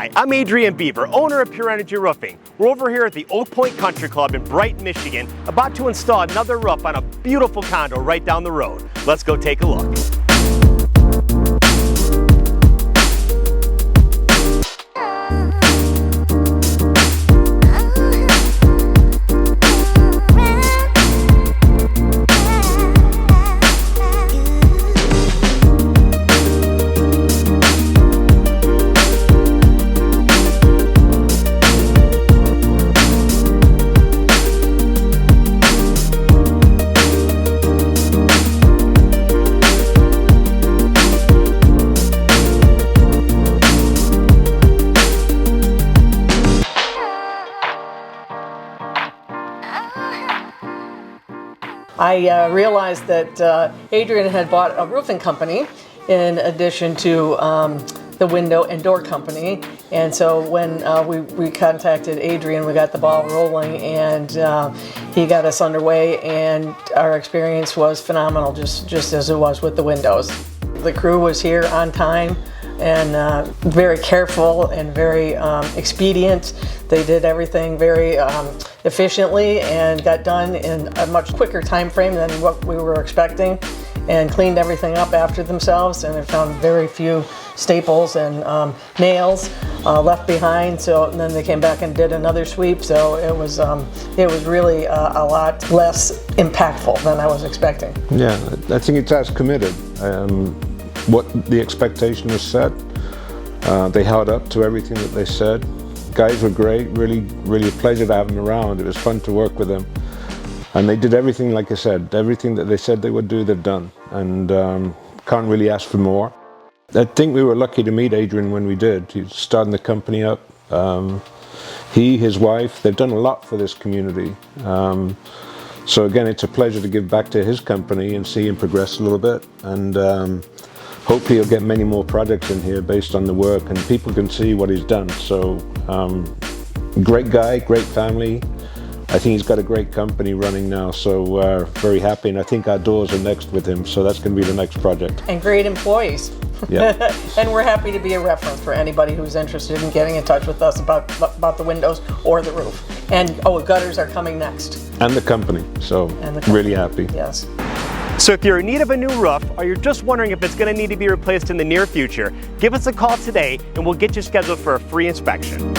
Hi, I'm Adrian Beaver, owner of Pure Energy Roofing. We're over here at the Oak Pointe Country Club in Brighton, Michigan, about to install another roof on a beautiful condo right down the road. Let's go take a look. I realized that Adrian had bought a roofing company in addition to the window and door company, and so when we contacted Adrian, we got the ball rolling, and he got us underway, and our experience was phenomenal, just as it was with the windows. The crew was here on time and very careful and very expedient. They did everything very efficiently and got done in a much quicker time frame than what we were expecting, and cleaned everything up after themselves, and they found very few staples and nails left behind. So and then they came back and did another sweep, so it was really a lot less impactful than I was expecting. Yeah, I think it's as committed. What the expectation was set, they held up to everything that they said. Guys were great, really a pleasure to have them around. It was fun to work with them. And they did everything, like I said, everything that they said they would do, they've done. And can't really ask for more. I think we were lucky to meet Adrian when we did. He was starting the company up. He, his wife, they've done a lot for this community. So again, it's a pleasure to give back to his company and see him progress a little bit. And hopefully he'll get many more projects in here based on the work, and people can see what he's done. So great guy, great family. I think he's got a great company running now, so very happy, and I think our doors are next with him, so that's going to be the next project. And great employees. Yeah. And we're happy to be a reference for anybody who's interested in getting in touch with us about the windows or the roof. And gutters are coming next. And the company, so really happy. Yes. So if you're in need of a new roof, or you're just wondering if it's going to need to be replaced in the near future, give us a call today and we'll get you scheduled for a free inspection.